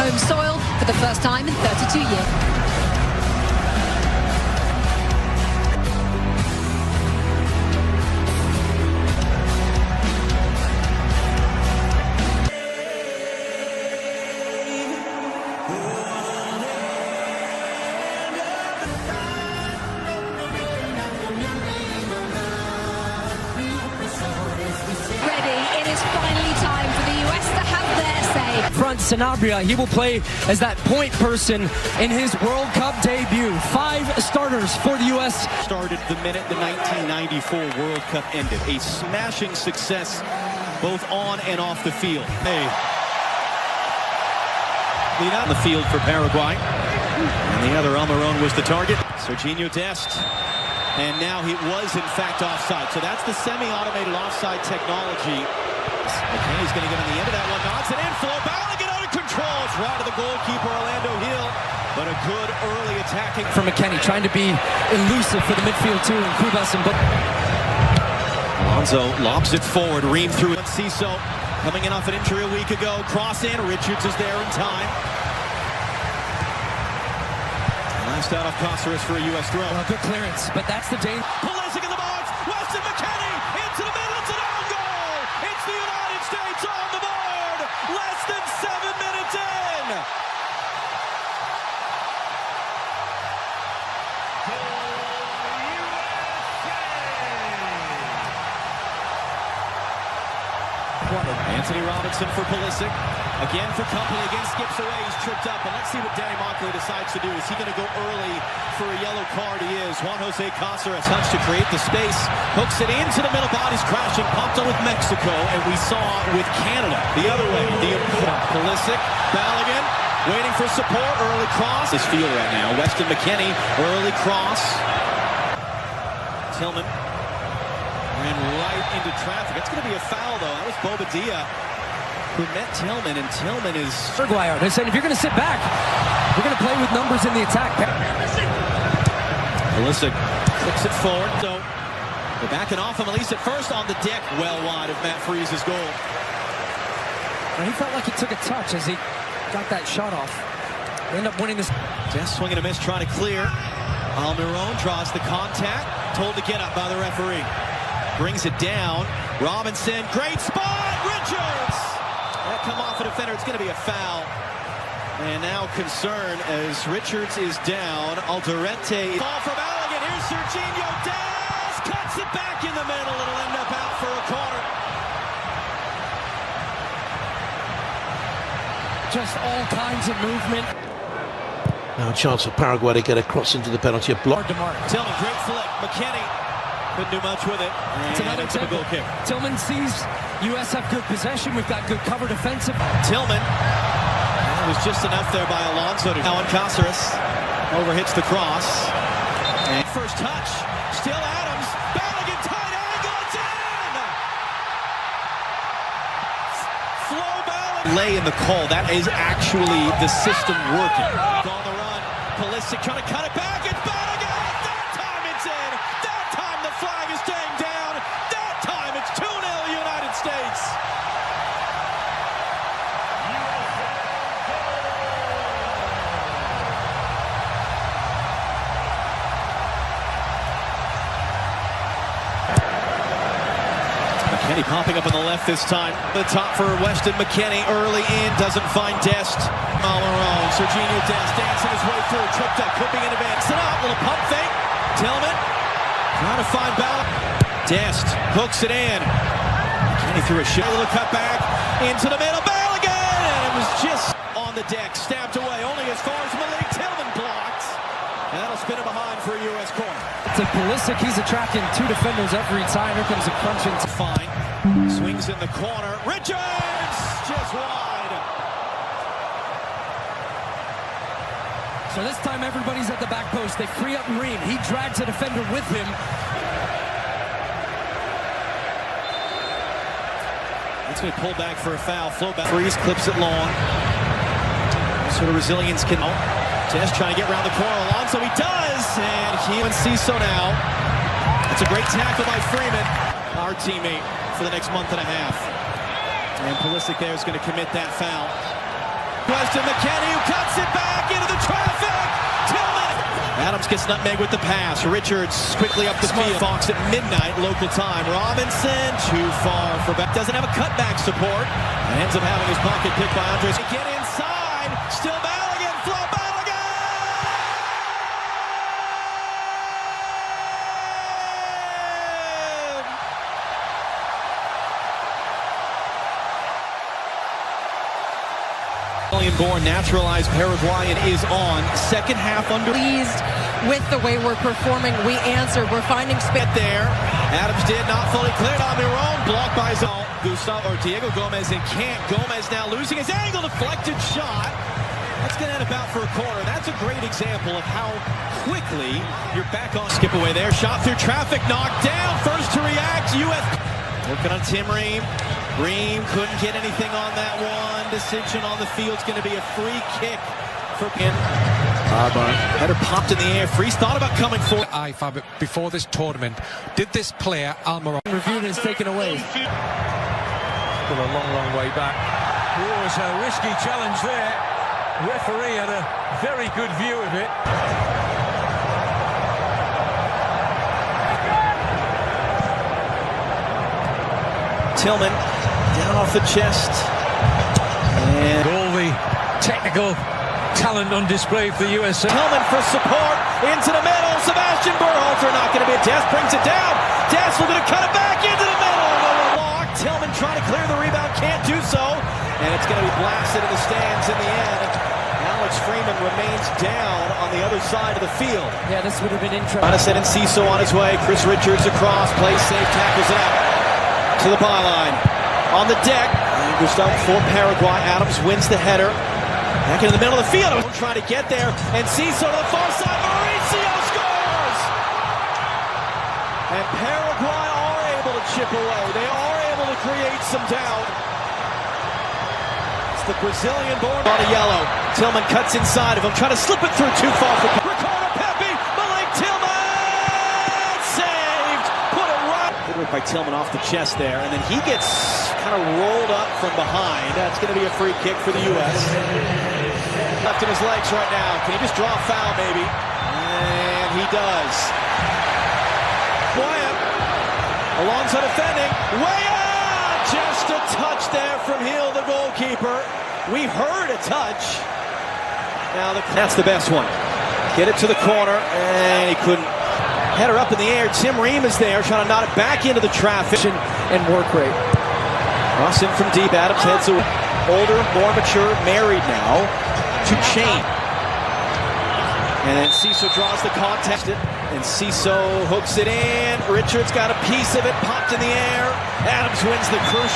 home soil for the first time in 32 years. It is finally time for the US to have their say. Front Sanabria, he will play as that point person in his World Cup debut. 5 starters for the US. Started the minute the 1994 World Cup ended. A smashing success both on and off the field. Hey. Lead out in the field for Paraguay. And the other Almiron was the target. Serginho Dest. And now he was, in fact, offside. So that's the semi-automated offside technology. McKenny's going to get on the end of that one. Knocks it in. Flo Balogun out of control. It's right to the goalkeeper, Orlando Hill. But a good early attacking. For McKenny, trying to be elusive for the midfield, too. And Kubas and Alonso lobs it forward. Ream through it. Ciso coming in off an injury a week ago. Cross in. Richards is there in time. Last out of Cáceres for a U.S. throw. Well, good clearance, but that's the danger. Pulisic in the box. Weston McKennie into the middle. It's an own goal. It's the United States on the board. Less than 7 minutes in. Anthony Robinson for Pulisic. Again for company. Again skips away. He's tripped up. And let's see what Danny Moncler decides to do. Is he going to go early for a yellow card? He is. Juan Jose Cáceres. Touch to create the space. Hooks it into the middle. Body's crashing. Pumped on with Mexico. And we saw with Canada. The other way. Pulisic. Balogun. Waiting for support. Early cross. This field right now. Weston McKennie. Early cross. Tillman. Ran right into traffic. It's going to be a foul, though. That was Bobadilla who met Tillman, and Tillman is... Paraguay. They said, if you're going to sit back, we're going to play with numbers in the attack. Pulisic flips it forward. So they're backing off him, at least at first on the deck. Well wide of Matt Freese's goal. And he felt like he took a touch as he got that shot off. They end up winning this. Just swinging a miss, trying to clear. Almiron draws the contact. Told to get up by the referee. Brings it down. Robinson, great spot. Richards. That come off a defender. It's going to be a foul. And now concern as Richards is down. Alderete. Ball from Balogun. Here's Serginho Dest. Cuts it back in the middle. It'll end up out for a corner. Just all kinds of movement. Now a chance for Paraguay to get a cross into the penalty block. Tillman, great flick. McKennie couldn't do much with it. It's another typical kick. Tillman sees U.S. have good possession. We've got good cover defensive. Tillman. It was just enough there by Alonso to now on Cáceres. Overhits the cross. And first touch. Still Adams. Balogun tight angle. It's in! Flo Balogun. Lay in the call. That is actually the system working. On the run. Pulisic trying to cut it back. It's Balogun. That time it's in. That time the flag is staying down. That time it's 2-0 United States. McKennie popping up on the left this time. The top for Weston McKennie. Early in. Doesn't find Dest. Almiron. Serginho Dest dancing his way through. Tripped up. Clipping in advance. Sit out. Little pump fake. Tillman. Trying to find Balogun. Dest hooks it in. McKennie threw a shot. A little cut back. Into the middle. Balogun. And it was just on the deck. Stabbed away. Only as far as Malik Tillman blocked. And that'll spin it behind for a U.S. corner. To Pulisic, he's attracting 2 defenders every time. Here comes a crunch into fine. Swings in the corner. Richards just wide. So this time everybody's at the back post. They free up Ream. He drags a defender with him. It's going to pull back for a foul. Flow back. Freeze clips it long. What sort of resilience can... Test trying to get around the corner. Alonso, he does! And he and Ciso now. It's a great tackle by Freeman, our teammate, for the next month and a half. And Pulisic there is going to commit that foul. Weston McKennie, who cuts it back into the traffic. Tillman. Adams gets nutmeg with the pass. Richards quickly up the field. Fox at midnight local time. Robinson too far for back. Doesn't have a cutback support. And ends up having his pocket picked by Andres. Get inside. Still Balogun. Flo Balogun. Born naturalized Paraguayan is on. Second half under. Pleased with the way we're performing. We answer. We're finding space there. Adams did not fully cleared on Miron. Blocked by Zone. Gustavo or Diego Gomez and can't. Gomez now losing his angle. Deflected shot. That's going to end about for a corner. That's a great example of how quickly you're back on. Skip away there. Shot through traffic. Knocked down. First to react. U.S. Working on Tim Ream. Ream couldn't get anything on that one. Decision on the field's going to be a free kick for him. Header popped in the air. Freeze thought about coming forward. Before this tournament, did this player Almiron Reviewed and is taken away. Still a long way back. Oh, it's a risky challenge there. Referee had a very good view of it. Tillman down off the chest. And all the technical talent on display for the USA. Tillman for support into the middle. Sebastian Berhalter not going to be a Des brings it down. Des looking to cut it back into the middle. Block. Tillman trying to clear the rebound, can't do so. And it's going to be blasted in the stands in the end. Alex Freeman remains down on the other side of the field. Yeah, this would have been interesting. Jonathan and Ciso on his way. Chris Richards across, plays safe, tackles it out to the byline. On the deck, Gustavo for Paraguay. Adams wins the header. Back into the middle of the field. Trying to get there. And Ciso to the far side. Mauricio scores! And Paraguay are able to chip away. They are able to create some doubt. It's the Brazilian-born on a yellow. Tillman cuts inside of him. Trying to slip it through too far for Ricardo Pepi. Malik Tillman saved. Put it right. Good work by Tillman off the chest there. And then he gets kind of rolled up from behind. That's going to be a free kick for the U.S. Left in his legs right now. Can he just draw a foul maybe? And he does. Wyatt. Alonso defending. Way out! Just a touch there from Hill, the goalkeeper. We heard a touch. Now that's the best one. Get it to the corner, and he couldn't. Header up in the air. Tim Ream is there, trying to knot it back into the traffic. And work rate. Cross in from deep. Adams heads away. Older, more mature, married now to Chain. And then Ciso draws the contest. And Ciso hooks it in. Richards got a piece of it, popped in the air. Adams wins the crucial.